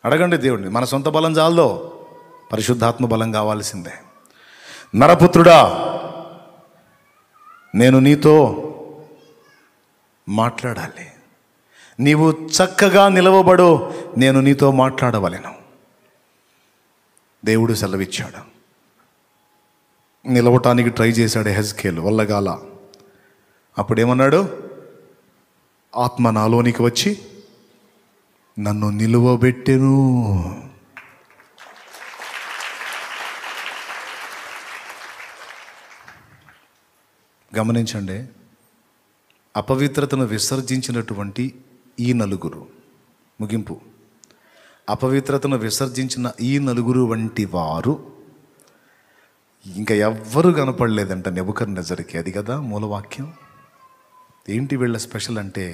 అడగండి దేవుడిని. మన సొంత బలం చాలదో, పరిశుద్ధాత్మ బలం కావాల్సిందే. నరపుత్రుడా, నేను నీతో మాట్లాడాలి, నీవు చక్కగా నిలవబడు, నేను నీతో మాట్లాడవలెను. దేవుడు సెలవిచ్చాడు. నిలవటానికి ట్రై చేశాడు హెజ్కేలు, వల్లగాల. అప్పుడేమన్నాడు? ఆత్మ నాలోనికి వచ్చి నన్ను నిలువబెట్టెను. గమనించండి, అపవిత్రతను విసర్జించినటువంటి ఈ నలుగురు, ముగింపు, అపవిత్రతను విసర్జించిన ఈ నలుగురు వంటి వారు ఇంకా ఎవ్వరూ కనపడలేదంట నెబుకద్నెజరుకి. అది కదా మూలవాక్యం. ఏంటి వీళ్ళ స్పెషల్ అంటే,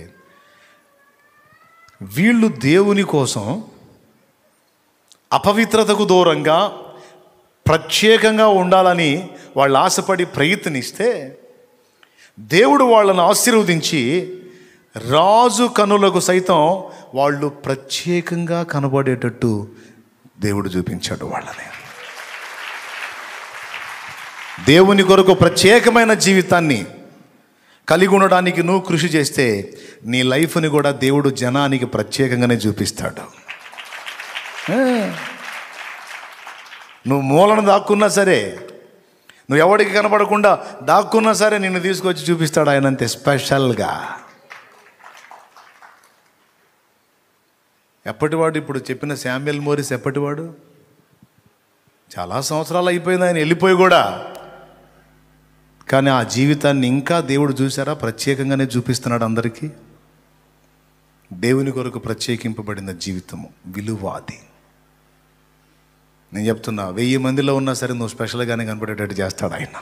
వీళ్ళు దేవుని కోసం అపవిత్రతకు దూరంగా ప్రత్యేకంగా ఉండాలని వాళ్ళు ఆశపడి ప్రయత్నిస్తే దేవుడు వాళ్ళను ఆశీర్వదించి రాజు కనులకు సైతం వాళ్ళు ప్రత్యేకంగా కనబడేటట్టు దేవుడు చూపించాడు వాళ్ళని. దేవుని కొరకు ప్రత్యేకమైన జీవితాన్ని కలిగి ఉండడానికి నువ్వు కృషి చేస్తే నీ లైఫ్ని కూడా దేవుడు జనానికి ప్రత్యేకంగానే చూపిస్తాడు. నువ్వు మూలను దాక్కున్నా సరే, నువ్వు ఎవరికి కనపడకుండా దాక్కున్నా సరే నిన్ను తీసుకొచ్చి చూపిస్తాడు ఆయన, అంతే స్పెషల్గా. ఎప్పటివాడు? ఇప్పుడు చెప్పిన శామ్యుయల్ మోరిస్ ఎప్పటివాడు? చాలా సంవత్సరాలు అయిపోయింది ఆయన వెళ్ళిపోయి కూడా. కానీ ఆ జీవితాన్ని ఇంకా దేవుడు చూసారా, ప్రత్యేకంగానే చూపిస్తున్నాడు అందరికీ. దేవుని కొరకు ప్రత్యేకింపబడిన జీవితము విలువాది. నేను చెప్తున్నా, 1000 మందిలో ఉన్నా సరే నువ్వు స్పెషల్గానే కనపడేటట్టు చేస్తాడు ఆయన.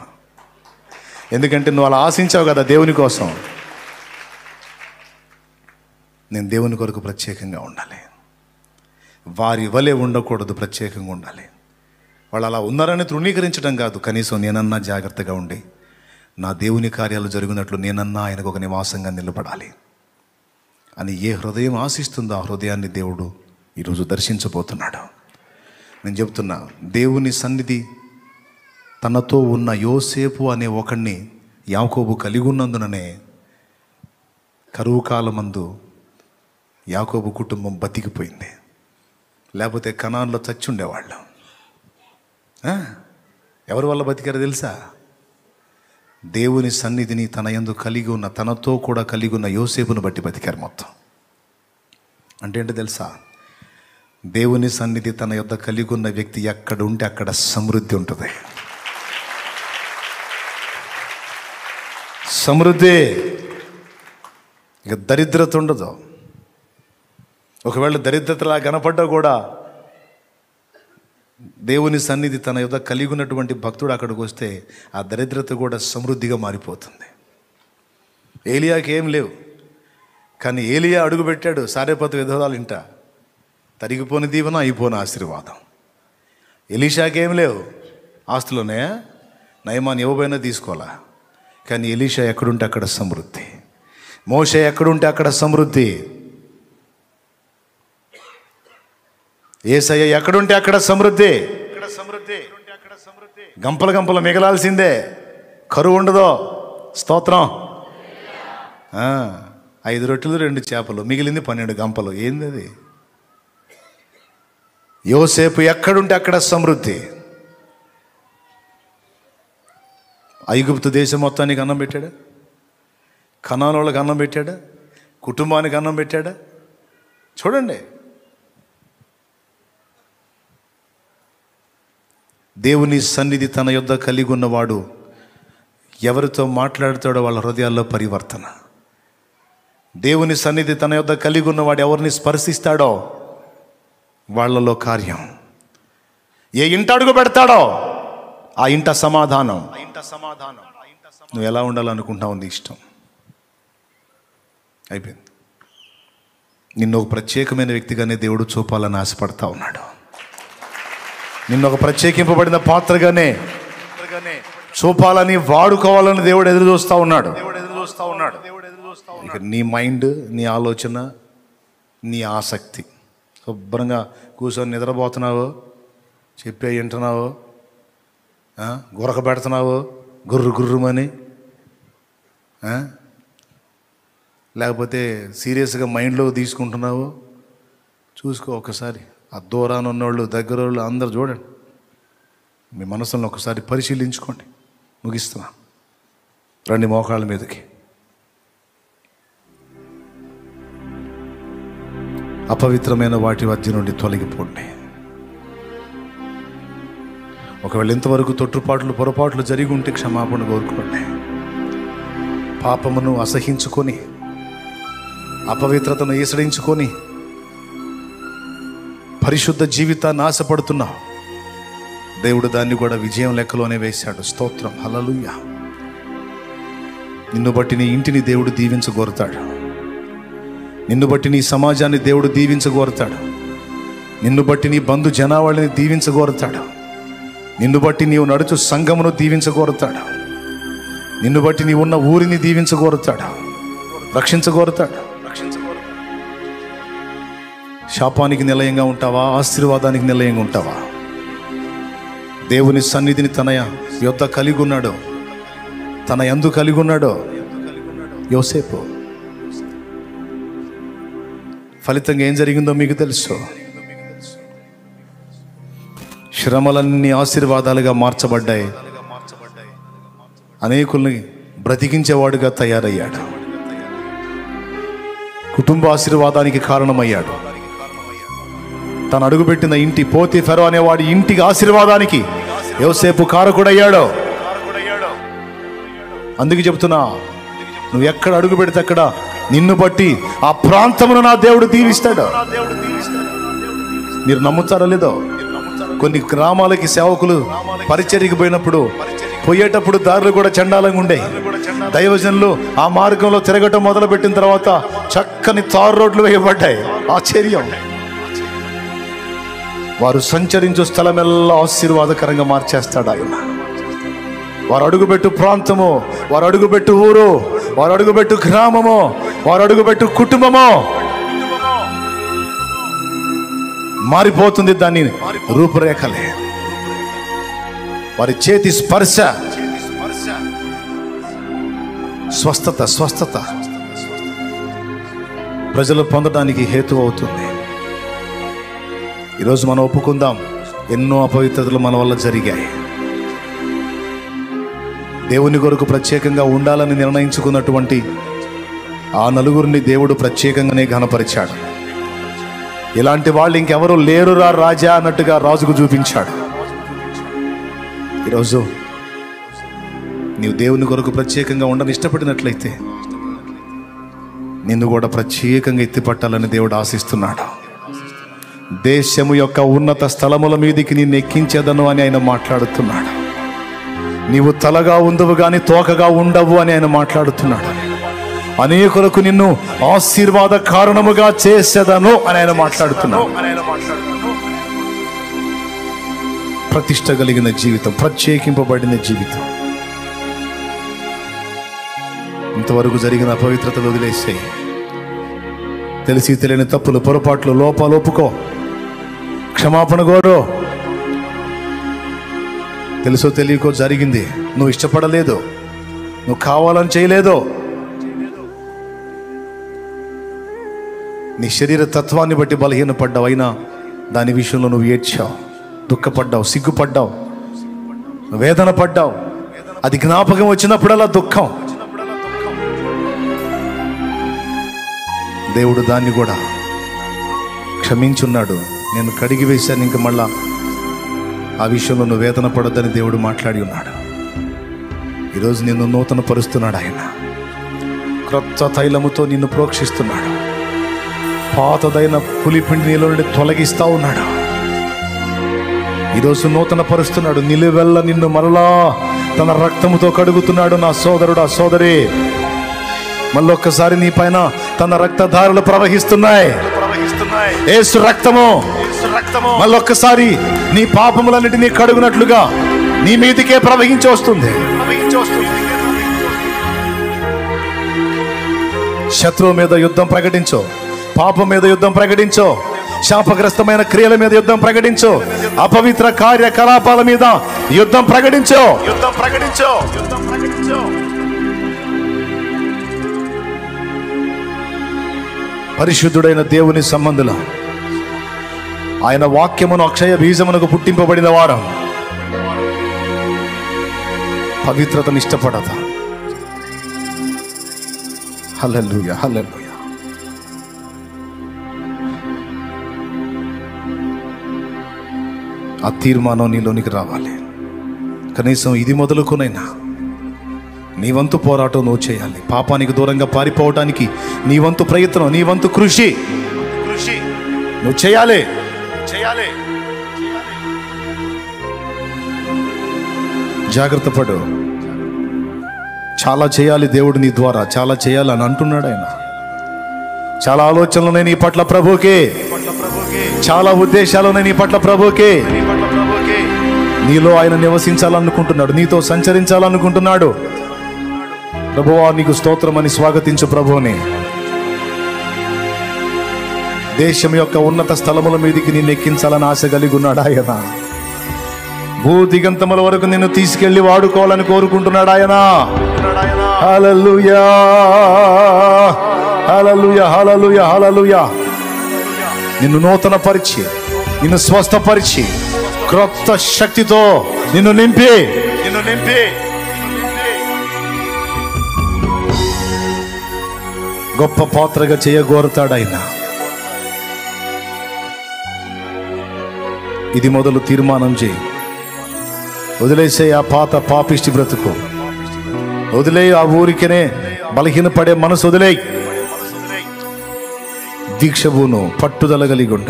ఎందుకంటే నువ్వు అలా ఆశించావు కదా దేవుని కోసం. నేను దేవుని కొరకు ప్రత్యేకంగా ఉండాలి, వారి వలె ఉండకూడదు, ప్రత్యేకంగా ఉండాలి. వాళ్ళు అలా ఉన్నారని తృణీకరించడం కాదు, కనీసం నేనన్నా జాగ్రత్తగా ఉండి నా దేవుని కార్యాలు జరిగినట్లు నేనన్నా ఆయనకు ఒక నివాసంగా నిలబడాలి అని ఏ హృదయం ఆశిస్తుందో ఆ హృదయాన్ని దేవుడు ఈరోజు దర్శించబోతున్నాడు. నేను చెప్తున్నా, దేవుని సన్నిధి తనతో ఉన్న యోసేపు అనే ఒకడిని యాకోబు కలిగి ఉన్నందుననే కరువు కాలమందు యాకోబు కుటుంబం బతికిపోయింది. లేకపోతే కనాన్లో చచ్చి ఉండేవాళ్ళు. ఎవరి వల్ల బతికారో తెలుసా? దేవుని సన్నిధిని తన యందు కలిగి ఉన్న, తనతో కూడా కలిగి ఉన్న యోసేపును బట్టి బతికారు మొత్తం. అంటే ఏంటో తెలుసా? దేవుని సన్నిధి తన యొద్ద కలిగి ఉన్న వ్యక్తి ఎక్కడ ఉంటే అక్కడ సమృద్ధి ఉంటుంది. సమృద్ధి, ఇక దరిద్రత ఉండదు. ఒకవేళ దరిద్రతలా కనపడ్డా కూడా దేవుని సన్నిధి తన యొద్ద కలిగి ఉన్నటువంటి భక్తుడు అక్కడికి వస్తే ఆ దరిద్రత కూడా సమృద్ధిగా మారిపోతుంది. ఏలియాకి ఏం లేవు, కానీ ఏలియా అడుగుపెట్టాడు సారెపతు విధవరాల ఇంట. తరిగిపోని దీవెన, అయిపోని ఆశీర్వాదం. ఎలీషాకి ఏం లేవు, ఆస్తులోనే నయమాన్ ఇవ్వబోయినా తీసుకోవాలా, కానీ ఎలీషా ఎక్కడుంటే అక్కడ సమృద్ధి. మోషే ఎక్కడుంటే అక్కడ సమృద్ధి. యేసయ్య ఎక్కడుంటే అక్కడ సమృద్ధి. గంపల గంపలు మిగలాల్సిందే, కరువు ఉండదో. స్తోత్రం. 5 రొట్టెలు 2 చేపలు, మిగిలింది 12 గంపలు. ఏంది అది? యోసేపు ఎక్కడుంటే అక్కడ సమృద్ధి. ఐగుప్తు దేశం మొత్తానికి అన్నం పెట్టాడా? కనాను వాళ్ళకి అన్నం పెట్టాడా? కుటుంబానికి అన్నం పెట్టాడా? చూడండి, దేవుని సన్నిధి తన యొద్ద కలిగి ఉన్నవాడు ఎవరితో మాట్లాడుతాడో వాళ్ళ హృదయాల్లో పరివర్తన. దేవుని సన్నిధి తన యొద్ద కలిగి ఉన్నవాడు ఎవరిని స్పర్శిస్తాడో వాళ్ళలో కార్యం. ఏ ఇంట అడుగు పెడతాడో ఆ ఇంట సమాధానం. నువ్వు ఎలా ఉండాలనుకుంటావు నీ ఇష్టం. అయిపోయింది. నిన్ను ఒక ప్రత్యేకమైన వ్యక్తిగానే దేవుడు చూపాలని ఆశపడతా ఉన్నాడు. నిన్ను ఒక ప్రత్యేకింపబడిన పాత్రగానే చూపాలని, వాడుకోవాలని దేవుడు ఎదురు చూస్తూ ఉన్నాడు. ఇక నీ మైండ్, నీ ఆలోచన, నీ ఆసక్తి శుభ్రంగా కూర్చొని నిద్రపోతున్నావు, చెప్పే వింటున్నావు, గురక పెడుతున్నావు గుర్రు గుర్రుమని, లేకపోతే సీరియస్గా మైండ్లో తీసుకుంటున్నావు. చూసుకో ఒకసారి. ఆ దూరాన ఉన్నోళ్ళు దగ్గర వాళ్ళు అందరు చూడండి, మీ మనసులను ఒకసారి పరిశీలించుకోండి. ముగిస్తున్నా. రండి మోకాళ్ళ మీదకి. అపవిత్రమైన వాటి మధ్య నుండి తొలగిపోండి. ఒకవేళ ఇంతవరకు తొట్టుపాట్లు పొరపాట్లు జరిగి ఉంటే క్షమాపణ కోరుకోండి. పాపమును అసహించుకొని, అపవిత్రతను ఈసడించుకొని పరిశుద్ధ జీవితాన్ని ఆశపడుతున్నావు. దేవుడు దాన్ని కూడా విజయం లెక్కలోనే వేశాడు. స్తోత్రం, హల్లెలూయా. నిన్ను బట్టి నీ ఇంటిని దేవుడు దీవించగోరుతాడు. నిన్ను బట్టి నీ సమాజాన్ని దేవుడు దీవించగోరుతాడు. నిన్ను బట్టి నీ బంధు జనావళిని దీవించగోరుతాడు. నిన్ను బట్టి నీవు నడుచు సంఘమును దీవించగోరుతాడు. నిన్ను బట్టి నీవు ఉన్న ఊరిని దీవించగోరుతాడు, రక్షించగోరుతాడు. శాపానికి నిలయంగా ఉంటావా, ఆశీర్వాదానికి నిలయంగా ఉంటావా? దేవుని సన్నిధిని తన యొద్ద కలిగి ఉన్నాడో, తన యందు కలిగి ఉన్నాడో యోసేపు. ఫలితంగా ఏం జరిగిందో మీకు తెలుసు. శ్రమలన్నీ ఆశీర్వాదాలుగా మార్చబడ్డాయి. అనేకుల్ని బ్రతికించేవాడుగా తయారయ్యాడు. కుటుంబ ఆశీర్వాదానికి కారణమయ్యాడు. తను అడుగుపెట్టిన ఇంటి పోతీఫెరో అనేవాడి ఇంటికి ఆశీర్వాదానికి యోసేపు కారకుడయ్యాడు. అందుకే చెప్తున్నా, నువ్వు ఎక్కడ అడుగు పెడితే అక్కడ నిన్ను బట్టి ఆ ప్రాంతమును నా దేవుడు దీవిస్తాడు. మీరు నమ్ముతారో లేదో, కొన్ని గ్రామాలకి సేవకులు పరిచర్యకి పోయినప్పుడు పోయేటప్పుడు దారులు కూడా చండాలంగా ఉండే. దైవజనులు ఆ మార్గంలో తిరగటం మొదలుపెట్టిన తర్వాత చక్కని తారు రోడ్లు వేయబడ్డాయి. ఆశ్చర్యం. వారు సంచరించు స్థలమెల్లా ఆశీర్వాదకరంగా మార్చేస్తాడు ఆయన. వారు అడుగుపెట్టు ప్రాంతము, వారు అడుగుపెట్టు ఊరు, వారు అడుగుపెట్టు గ్రామము, వారు అడుగుపెట్టు కుటుంబము మారిపోతుంది. దాని రూపురేఖలే, వారి చేతి స్పర్శ, స్వస్థత ప్రజలు పొందడానికి హేతు అవుతుంది. ఈరోజు మనం ఒప్పుకుందాం, ఎన్నో అపవిత్రతలు మన వల్ల జరిగాయి. దేవుని కొరకు ప్రత్యేకంగా ఉండాలని నిర్ణయించుకున్నటువంటి ఆ నలుగురిని దేవుడు ప్రత్యేకంగానే ఘనపరిచాడు. ఇలాంటి వాళ్ళు ఇంకెవరూ లేరురా రాజా అన్నట్టుగా రాజుకు చూపించాడు. ఈరోజు నీవు దేవుని కొరకు ప్రత్యేకంగా ఉండని ఇష్టపడినట్లయితే నిన్ను కూడా ప్రత్యేకంగా ఎత్తిపట్టాలని దేవుడు ఆశిస్తున్నాడు. దేశము యొక్క ఉన్నత స్థలముల మీదికి నిన్ను ఎక్కించేదను అని ఆయన మాట్లాడుతున్నాడు. నీవు తలగా ఉండవు కానీ తోకగా ఉండవు అని ఆయన మాట్లాడుతున్నాడు. అనేకులకు నిన్ను ఆశీర్వాద కారణముగా చేసేదను అని ఆయన మాట్లాడుతున్నాడు. ప్రతిష్ట కలిగిన జీవితం, ప్రత్యేకింపబడిన జీవితం. ఇంతవరకు జరిగిన అపవిత్రతలు వదిలేసాయి. తెలిసి తెలియని తప్పులు, పొరపాట్లు, లోపాలు ఒప్పుకో, క్షమాపణ కోరు. తెలుసో తెలియకో జరిగింది, నువ్వు ఇష్టపడలేదు, నువ్వు కావాలని చేయలేదు. నీ శరీర తత్వాన్ని బట్టి బలహీనపడ్డావు. అయినా దాని విషయంలో నువ్వు ఏడ్చావు, దుఃఖపడ్డావు, సిగ్గుపడ్డావు, వేదన పడ్డావు. అది జ్ఞాపకం వచ్చినప్పుడల్లా దుఃఖం. దేవుడు దాన్ని కూడా క్షమించున్నాడు. నేను కడిగి వేశాను, ఇంక మళ్ళా ఆ విషయంలో నువ్వు వేదన పడొద్దని దేవుడు మాట్లాడి ఉన్నాడు. ఈరోజు నిన్ను నూతన పరుస్తున్నాడు ఆయన. క్రొత్త తైలముతో నిన్ను ప్రోక్షిస్తున్నాడు. పాతదైన పులిపిండి నీలో నుండి తొలగిస్తా ఉన్నాడు. ఈరోజు నూతన పరుస్తున్నాడు. నిలువెల్ల నిన్ను మరలా తన రక్తముతో కడుగుతున్నాడు. నా సోదరుడు, ఆ సోదరి, మళ్ళొక్కసారి నీ పైన తన రక్తధారలు ప్రవహిస్తున్నాయి. యేసు రక్తము మళ్ళొక్కసారి నీ పాపములన్నిటినీ కడుగునట్లుగా నీ మీదికే ప్రవహించి వస్తుంది. శత్రువు మీద యుద్ధం ప్రకటించో, పాపం మీద యుద్ధం ప్రకటించో, శాపగ్రస్తమైన క్రియల మీద యుద్ధం ప్రకటించు. అపవిత్ర కార్యకలాపాల మీద యుద్ధం ప్రకటించు. పరిశుద్ధుడైన దేవుని సంబంధులు, ఆయన వాక్యమును అక్షయ బీజమునకు పుట్టింపబడిన వారం పవిత్రతను ఇష్టపడతా. హల్లెలూయా, హల్లెలూయా. ఆ తీర్మానం నీలోనికి రావాలి. కనీసం ఇది మొదలుకొనైనా నీ వంతు పోరాటం నువ్వు చేయాలి. పాపానికి దూరంగా పారిపోవడానికి నీ వంతు ప్రయత్నం, నీ వంతు కృషి నువ్వు చేయాలి. జాగ్రత్త పడు. చాలా చేయాలి దేవుడు నీ ద్వారా, చాలా చేయాలి అని అంటున్నాడు ఆయన. చాలా ఆలోచనలు ఉన్నాయి నీ పట్ల ప్రభుకే, చాలా ఉద్దేశాలు ఉన్నాయి నీ పట్ల ప్రభుకే. నీలో ఆయన నివసించాలనుకుంటున్నాడు, నీతో సంచరించాలనుకుంటున్నాడు. ప్రభువా నీకు స్తోత్రం అని స్వాగతించు ప్రభువుని. దేశం యొక్క ఉన్నత స్థలముల మీదికి నిన్ను ఎక్కించాలని ఆశ కలిగి ఉన్నాడు ఆయన. భూదిగంతముల వరకు నిన్ను తీసుకెళ్లి వాడుకోవాలని కోరుకుంటున్నాడు ఆయన. హల్లెలూయా, హల్లెలూయా, హల్లెలూయా, హల్లెలూయా. నిన్ను నూతన పరిచి, నిన్ను స్వస్థపరిచి, క్రొత్త శక్తితో నిన్ను నింపి గొప్ప పాత్రగా చేయగోరుతాడు ఆయన. ఇది మొదలు తీర్మానం చేయి. వదిలేసే ఆ పాత పాపిష్టి బ్రతుకు వదిలే, ఆ ఊరికనే బలహీనపడే మనసు వదిలే. దీక్షభూను పట్టుదల కలిగి ఉండ.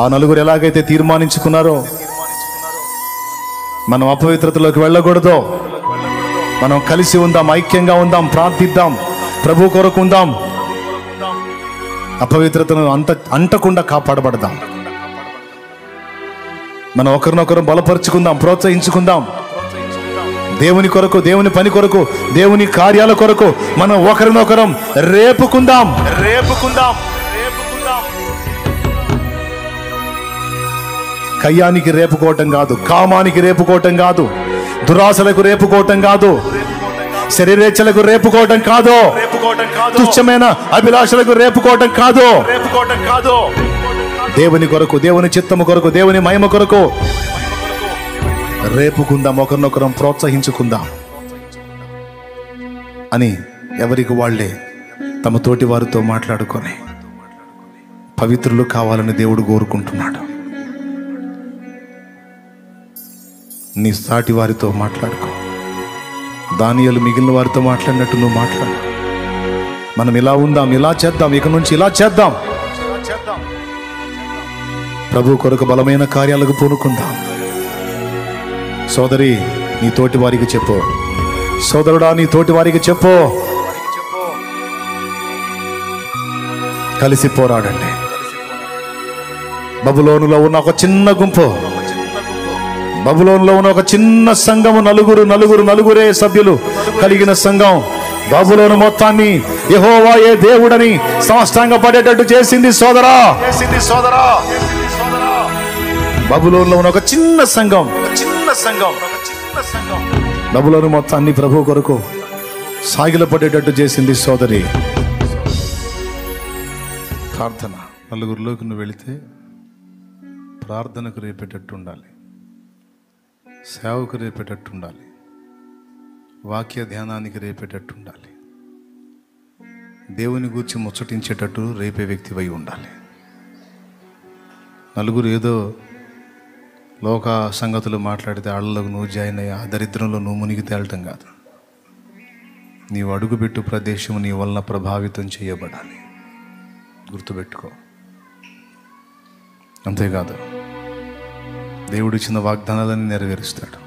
ఆ నలుగురు ఎలాగైతే తీర్మానించుకున్నారో మనం అపవిత్రతలోకి వెళ్ళకూడదు. మనం కలిసి ఉందాం, ఐక్యంగా ఉందాం, ప్రార్థిద్దాం, ప్రభు కొరకు ఉందాం, అపవిత్రతను అంటకుండా కాపాడబడదాం. మనం ఒకరినొకరు బలపరుచుకుందాం, ప్రోత్సహించుకుందాం. దేవుని కొరకు, దేవుని పని కొరకు, దేవుని కార్యాల కొరకు మనం ఒకరినొకరం రేపుకుందాం. కయ్యానికి రేపుకోవటం కాదు, కామానికి రేపుకోవటం కాదు, దురాశలకు రేపుకోవటం కాదు, శరీరేచ్ఛలకు రేపుకోవటం కాదు, తుచ్చమైన అభిలాషలకు రేపుకోవటం కాదు. దేవుని కొరకు, దేవుని చిత్తము కొరకు, దేవుని మహిమ కొరకు రేపుకుందాం, ఒకరినొకరం ప్రోత్సహించుకుందాం అని ఎవరికి వాళ్ళే తమ తోటి వారితో మాట్లాడుకొని పవిత్రులు కావాలని దేవుడు కోరుకుంటున్నాడు. నీ సాటి వారితో మాట్లాడుకో. దానియేలు మిగిలిన వారితో మాట్లాడినట్టు నువ్వు మాట్లాడు. మనం ఇలా ఉందాం, ఇలా చేద్దాం, ఇక నుంచి ఇలా చేద్దాం, ప్రభు కొరకు బలమైన కార్యాలకు పూనుకుందాం. సోదరి నీ తోటి వారికి చెప్పు, సోదరుడా నీ తోటి వారికి చెప్పు, కలిసి పోరాడండి. బబులోనులో ఉన్న ఒక చిన్న గుంపు, బబులోనులో ఉన్న ఒక చిన్న సంఘము, నలుగురే సభ్యులు కలిగిన సంఘం బబులోను మొత్తాన్ని యెహోవాయే దేవుడని సాష్టాంగపడేటట్టు చేసింది సోదరా. బబులోనులో ఉన్న ఒక చిన్న సంఘం బబులోను మొత్తాన్ని ప్రభు కొరకు సాగిలపడేటట్టు చేసింది సోదరి. ప్రార్థన. నలుగురిలోకి నువ్వు వెళితే ప్రార్థనకు రేపేటట్టు ఉండాలి, సేవకు రేపేటట్టు ఉండాలి, వాక్య ధ్యానానికి రేపేటట్టు ఉండాలి, దేవుని గూర్చి ముచ్చటించేటట్టు రేపే వ్యక్తివై ఉండాలి. నలుగురు ఏదో లోక సంగతులు మాట్లాడితే ఆళ్ళలోకి నువ్వు జాయిన్ అయ్యి ఆ దరిద్రంలో నువ్వు మునిగి తేలటం కాదు. నీవు అడుగుపెట్టు ప్రదేశం నీ వలన ప్రభావితం చేయబడాలి, గుర్తుపెట్టుకో. అంతేకాదు, దేవుడిచ్చిన వాగ్దానాలన్నీ నెరవేరుస్తాడు.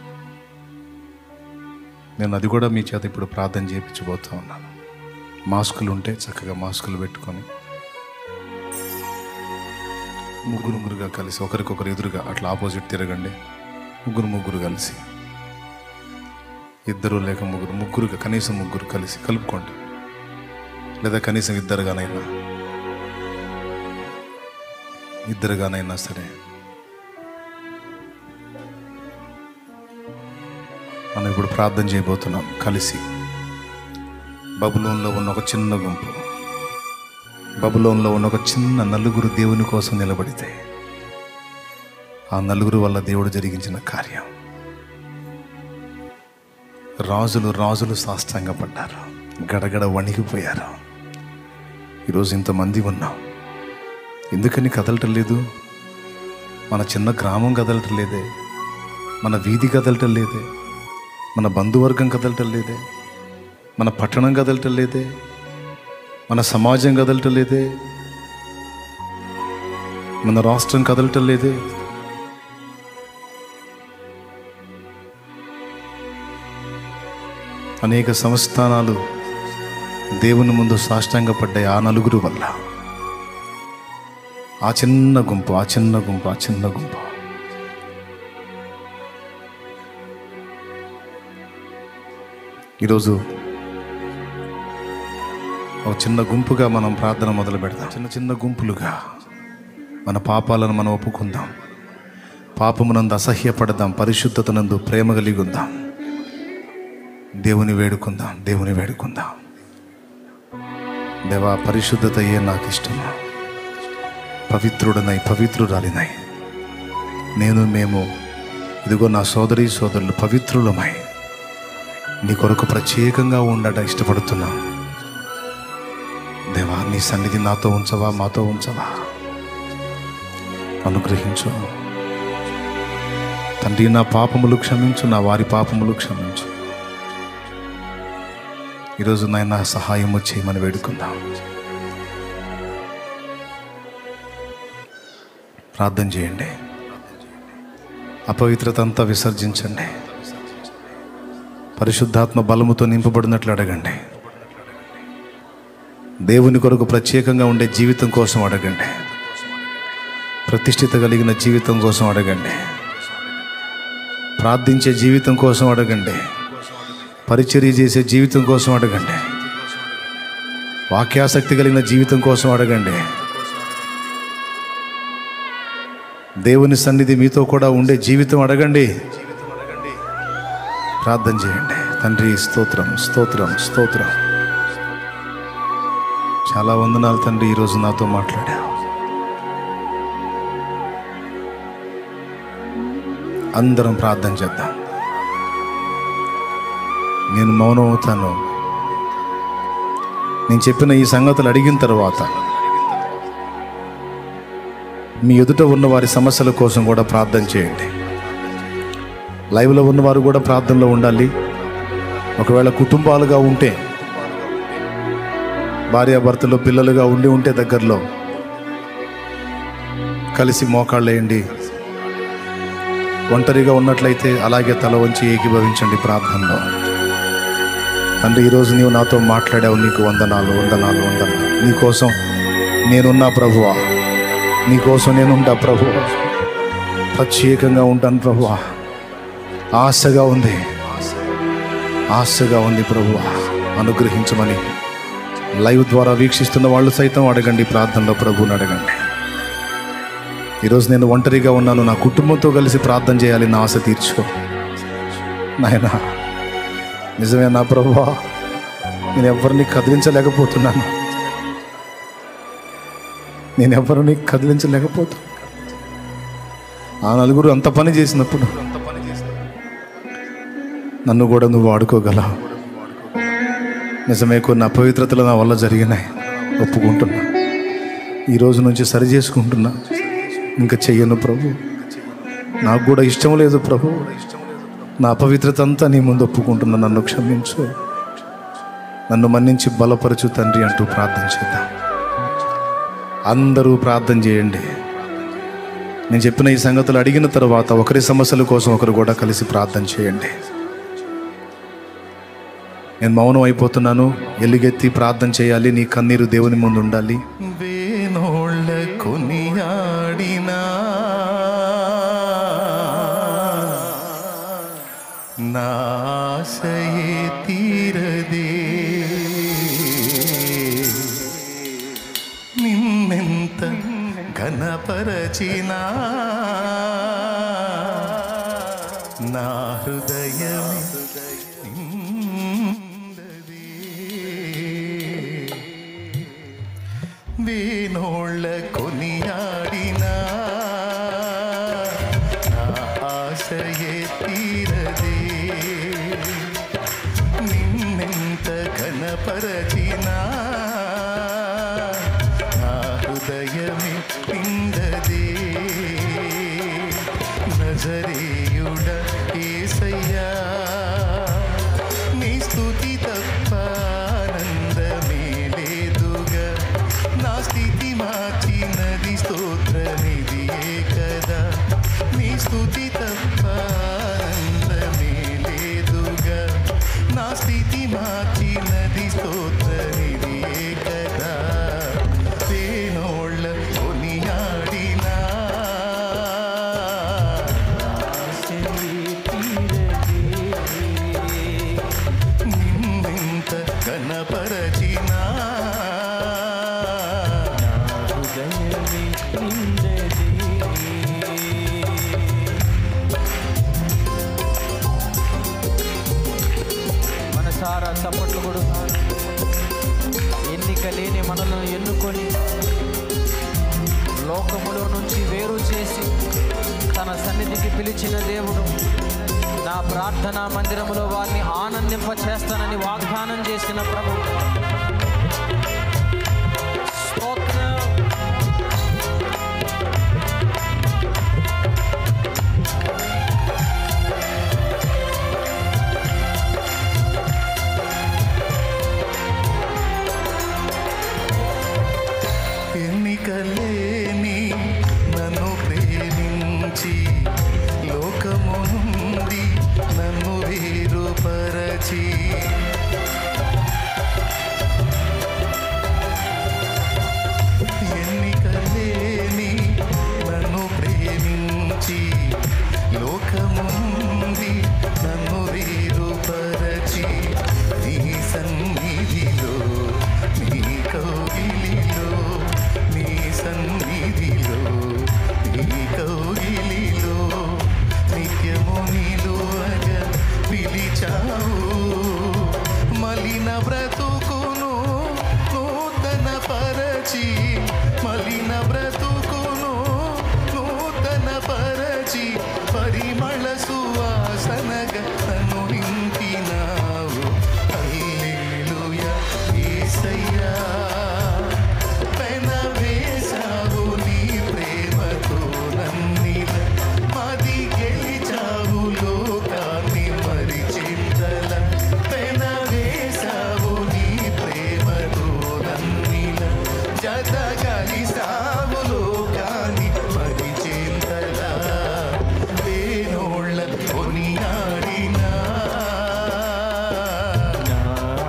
నేను అది కూడా మీ చేత ఇప్పుడు ప్రార్థన చేయించబోతా ఉన్నాను. మాస్కులు ఉంటే చక్కగా మాస్కులు పెట్టుకొని ముగ్గురుగా కలిసి ఒకరికొకరు ఎదురుగా అట్లా ఆపోజిట్ తిరగండి. ముగ్గురు కలిసి, ఇద్దరు లేక ముగ్గురుగా, కనీసం ముగ్గురు కలిసి కలుపుకోండి, లేదా కనీసం ఇద్దరుగానైనా ఇద్దరుగానైనా సరే మనం ఇప్పుడు ప్రార్థన చేయబోతున్నాం కలిసి. బబులోన్లో ఉన్న ఒక చిన్న గుంపు, బబులోన్లో ఉన్న ఒక చిన్న నలుగురు దేవుని కోసం నిలబడితే ఆ నలుగురు వల్ల దేవుడు జరిగించిన కార్యం. రాజులు సాష్టాంగపడ్డారు, గడగడ వణికిపోయారు. ఈరోజు ఇంతమంది ఉన్నాం, ఎందుకని కదలటం లేదు? మన చిన్న గ్రామం కదలటం లేదే, మన వీధి కదలటం లేదే, మన బంధువర్గం కదలటం లేదే, మన పట్టణం కదలటం లేదే, మన సమాజం కదలటం లేదే, మన రాష్ట్రం కదలటం లేదే. అనేక సంస్థానాలు దేవుని ముందు సాష్టాంగపడ్డాయి ఆ నలుగురు వల్ల. ఆ చిన్న గుంపు ఈరోజు ఒక చిన్న గుంపుగా మనం ప్రార్థన మొదలు పెడదాం. చిన్న గుంపులుగా మన పాపాలను మనం ఒప్పుకుందాం, పాపమునందు అసహ్యపడదాం, పరిశుద్ధతనందు ప్రేమ కలిగి ఉందాం, దేవుని వేడుకుందాం. దేవా, పరిశుద్ధతయే నాకు ఇష్టము, పవిత్రురాలినై మేము ఇదిగో నా సోదరులు పవిత్రులమై నీ కొరకు ప్రత్యేకంగా ఉండట ఇష్టపడుతున్నాం. దేవా, నీ సన్నిధి మాతో ఉంచవా, అనుగ్రహించు తండ్రి. నా పాపములు క్షమించు, నా వారి పాపములు క్షమించు. ఈరోజు నాయన సహాయము చేయమని వేడుకుందాం. ప్రార్థన చేయండి, అపవిత్రత అంతా విసర్జించండి, పరిశుద్ధాత్మ బలముతో నింపబడినట్లు అడగండి. దేవుని కొరకు ప్రత్యేకంగా ఉండే జీవితం కోసం అడగండి, ప్రతిష్ఠిత కలిగిన జీవితం కోసం అడగండి, ప్రార్థించే జీవితం కోసం అడగండి, పరిచర్య చేసే జీవితం కోసం అడగండి, వాక్యాసక్తి కలిగిన జీవితం కోసం అడగండి. దేవుని సన్నిధి మీతో కూడా ఉండే జీవితం అడగండి. ప్రార్థన చేయండి. తండ్రి, స్తోత్రం. చాలా వందనాలు తండ్రి, ఈరోజు నాతో మాట్లాడావు. అందరం ప్రార్థన చేద్దాం. నేను మౌనం అవుతాను. నేను చెప్పిన ఈ సంగతులు అడిగిన తర్వాత మీ ఎదుట ఉన్న వారి సమస్యల కోసం కూడా ప్రార్థన చేయండి. లైవ్లో ఉన్నవారు కూడా ప్రార్థనలో ఉండాలి. ఒకవేళ కుటుంబాలుగా ఉంటే, భార్యాభర్తలు పిల్లలుగా ఉంటే దగ్గరలో కలిసి మోకాళ్ళు వేయండి. ఒంటరిగా ఉన్నట్లయితే అలాగే తల వంచి ఏకీభవించండి ప్రార్థనలో. తండ్రి, ఈరోజు నీవు నాతో మాట్లాడావు, నీకు వందనాలు. నీకోసం నేనున్నా ప్రభువా, నీకోసం నేనుంటా ప్రభువా, ప్రత్యేకంగా ఉంటాను ప్రభువా. ఆశగా ఉంది ప్రభువా, అనుగ్రహించమని లైవ్ ద్వారా వీక్షిస్తున్న వాళ్ళు సైతం అడగండి. ప్రార్థనలో ప్రభువుని అడగండి. ఈరోజు నేను ఒంటరిగా ఉన్నాను, నా కుటుంబంతో కలిసి ప్రార్థన చేయాలి, నా ఆశ తీర్చుకో నాయనా. నిజమే నా ప్రభువా, నేను ఎవరిని కదిలించలేకపోతున్నాను. ఆ నలుగురు అంత పని చేసినప్పుడు నన్ను కూడా నువ్వు వాడుకోగలవు. నిజమే, కొన్ని అపవిత్రతలు నా వల్ల జరిగినాయి, ఒప్పుకుంటున్నా. ఈరోజు నుంచి సరి చేసుకుంటున్నా. ఇంకా చెయ్యను ప్రభు, నాకు కూడా ఇష్టం లేదు ప్రభు. నా అపవిత్రత అంతా నీ ముందు ఒప్పుకుంటున్నా, నన్ను క్షమించు, నన్ను మన్నించి బలపరచు తండ్రి అంటూ ప్రార్థన చేద్దాం. అందరూ ప్రార్థన చేయండి. నేను చెప్పిన ఈ సంగతులు అడిగిన తర్వాత ఒకరి సమస్యల కోసం ఒకరు కూడా కలిసి ప్రార్థన చేయండి. నేను మౌనం అయిపోతున్నాను, ఎలుగెత్తి ప్రార్థన చేయాలి. నీ కన్నీరు దేవుని ముందు ఉండాలి. వేనోళ్ళ కొనియాడినా నాశయే తీరదే, నిన్నెంత ఘన ఘనపరచిన నా హృదయమే నిందది. వేణోళ్ళ కొనియాడిన నా ఆశయే తీరదే. నిన్నెంత ఘనపరచినా నా హృదయమే నిందదే. నజరేయుడ యేసయ్యా, నీ స్తుతి తప్ప ఆనందమే లేదుగా. నా స్థితి మార్చినది స్తోత్రనిధియే కదా. నీ స్తుతి తప్ప ఆనందమే లేదుగా. నా స్థితి మార్చినది స్తోత్రనిధియే కదా. వేణోళ్ళ కొనియాడినా నిన్నెంత ఘనపరచినా మనసారా చప్పట్లు కొడుతారు. ఎన్నిక లేని మనలను ఎన్నుకొని లోకములో నుంచి వేరు చేసి తన సన్నిధికి పిలిచిన దేవుడు నా ప్రార్థనా మందిరములో వారిని ఆనందింప చేస్తానని వాగ్దానం చేసిన ప్రభు. స్తోత్రం. ఎన్నికలేని నన్ను ప్రేమించి లోకము నుండి నన్ను వేరుపరచి ఎన్నికలేని నన్ను ప్రేమించి లోకము నుండి నన్ను వేరుపరచి నీ సన్నిధిలో నీ కౌగిలిలో నీ సన్నిధిలో నీ కౌగిలిలో నిత్యము నిలువగా పిలిచావు. మలిన బ్రతుకును నూతన పరచి, మలిన బ్రతుకును నూతన పరచి, పరిమళ సువాసనగా నన్ను నింపినావు. హల్లెలూయా యేసయ్యా, వేసావు నీ ప్రేమతో నన్నిల, మది గెలిచావు లోకాన్ని మరిచిందల. పెన వేసావు నీ ప్రేమతో నన్నిల, జత కలిసావు లోకాన్ని మరిచిందల. వేణోళ్ళ కొనియాడినా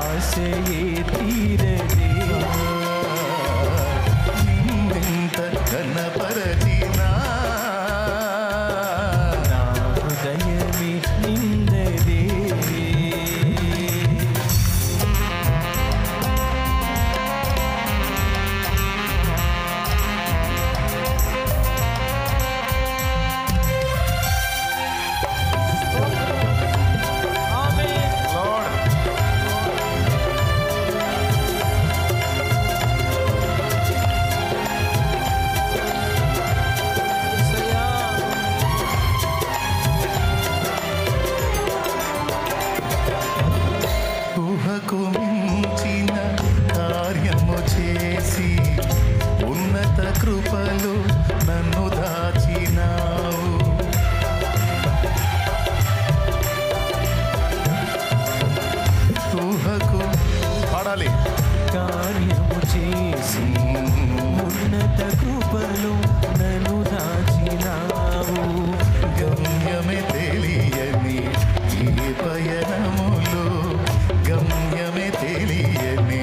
ఆశయే తీరదే. నిన్నెంత ఘనపరచినా నా హృదయమే నిందదే. ఊహకు మించిన కార్యము చేసి ఉన్నత కృపలో నన్ను దాచినావు. ఊహకు పాడాలి. కార్యము చేసి ఉన్నత కృపలో నన్ను దాచినావు. గమ్యమే తెలియని ఈ పయనములో, గమ్యమే తెలియని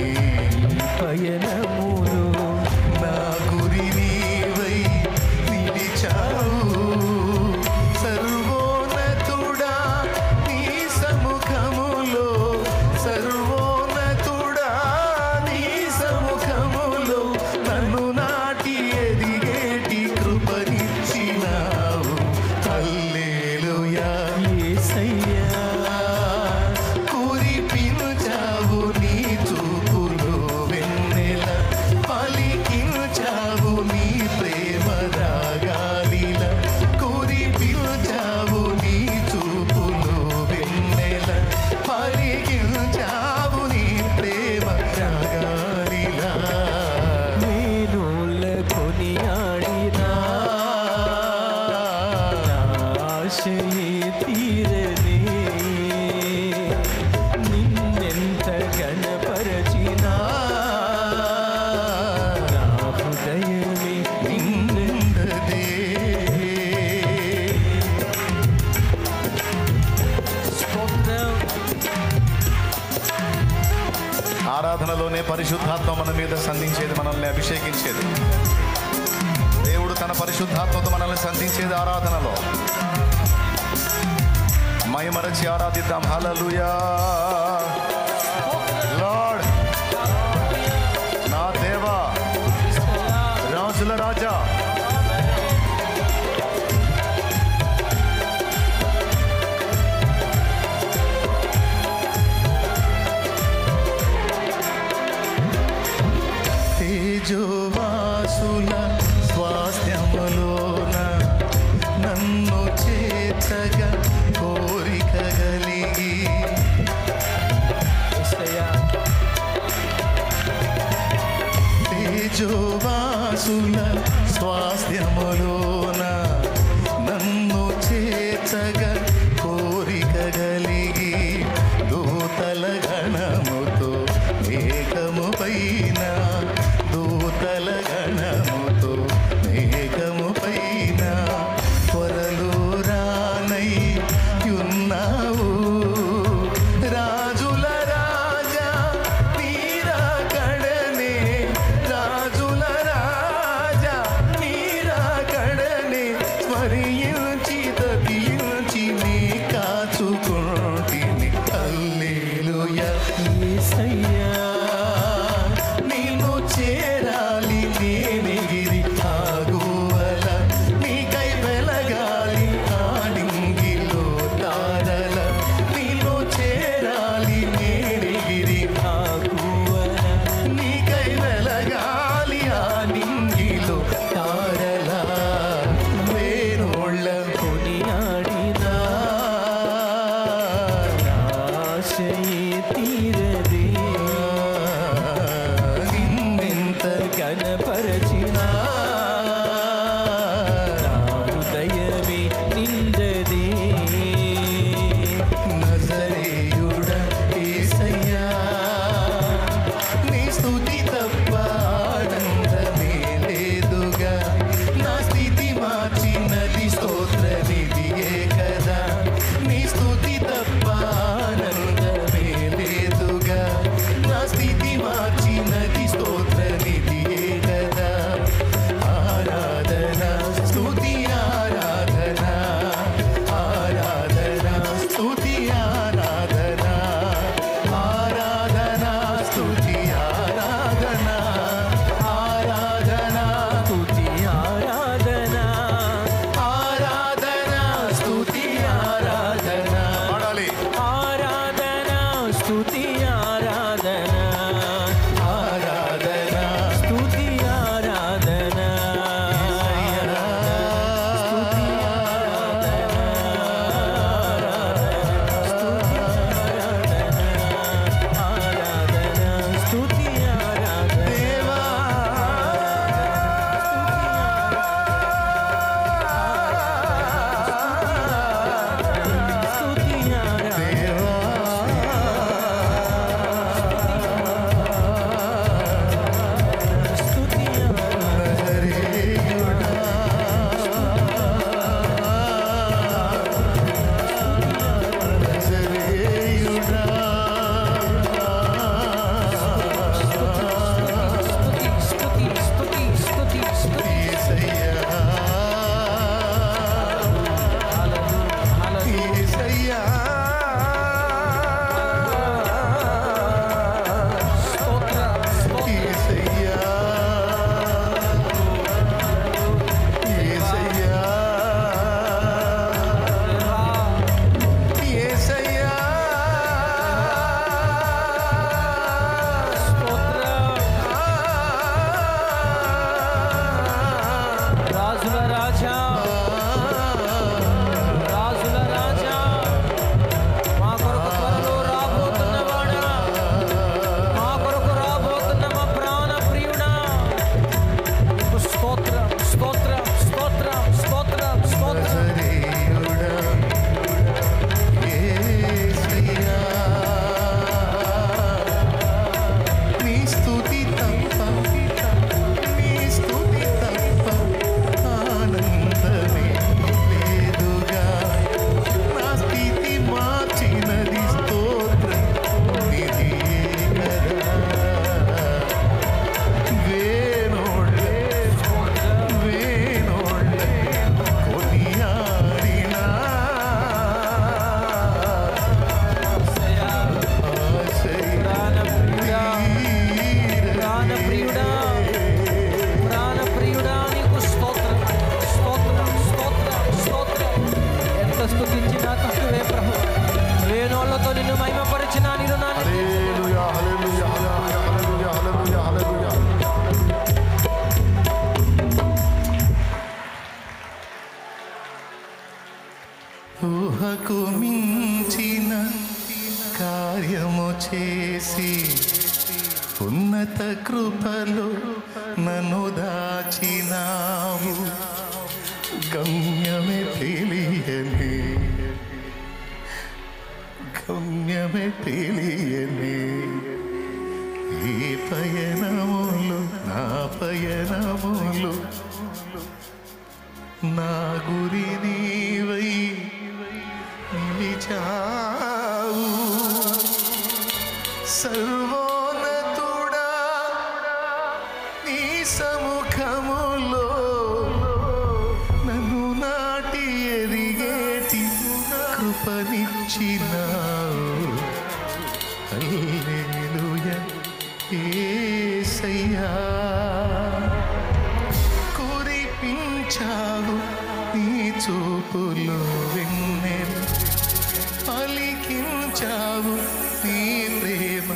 పయనములో నా గురి నీవై నిలిచావు. తీరదే నిన్నెంత గణపరచినా నా హృదయమే నిండదే. ఆరాధనలోనే పరిశుద్ధాత్మ మన మీద సంధించేది, మనల్ని అభిషేకించేది. దేవుడు తన పరిశుద్ధాత్మతో మనల్ని సంధించేది ఆరాధనలో. మైమరచి ఆరాధిద్దాం. హల్లెలూయా. లార్డ్, నా దేవా, రాజుల రాజా, తేజోవాసుల స్వాస్థ్యములోన నన్ను చేర్చగా కోరిక కలిగి తేజోవాసుల స్వాస్థ్యములోన నన్ను చేర్చగా కోరిక కలిగి దూతల గణముతో మేఘము పైన దూతల గణముతో మేఘము పైన త్వరలో రానై ఉన్నావు రాజుల రాజా నీరా కడనే రాజుల రాజా నీరా కడనే స్మరించి తప్పించి నీ కాచుకుంటిని. హల్లెలూయా. యేసయ్యా చేరాలి నేనిగిరి ఆగువల నీకై వెలగాలి ఆడింగిలో తారల నీలో చేరాలి నేనిగిరి ఆగువల నీకై వెలగాలి ఆడింగిలో తారల వేణోళ్ళ కొనియాడినా ఆశయే తీరదే గణపరచినా నా హృదయమే నిండదే. నజరేయుడా యేసయ్యా నీ స్తుతి తప్ప ఆనందమే లేదుగా. నా స్థితి మార్చినది స్తోత్ర నిధియే కదా. నీ స్తుతి తప్ప ఆనందమే లేదుగా. నా స్థితి మార్చినది స్తోత్ర నిధియే కదా. ఆరాధన స్తుతి ఆరాధన ఆరాధన స్తుతి ఆరాధన ఆరాధన స్తుతి ఆరాధన ఆరాధన స్తుతి ఆరాధన ఆరాధన స్తుతి ఆరాధన పాడాలి. ఆరాధన స్తుతి ఆరాధన ఆరాధన స్తుతి ఆరాధన స్తుతి ఆరాధన దేవా స్తుతి స్తోత్రం స్తోత్రం స్తోత్రం స్తోత్రం స్తోత్రం ఊహకు మించిన కార్యము చేసి ఉన్నత కృపలో నన్ను దాచినావు. గమ్యమే తెలియని ఈ పయనములు నా పయనములు నా గురి నీవై నిలిచావు. సర్వోన్నతుడా నీ సముఖములో నన్ను నాటి ఎదిగేటి కృపనిచ్చినావు. హల్లెలూయా యేసయ్యా. కురిపించావు నీ చూపులు వెన్నెల, పలికించావు నీ ప్రేమ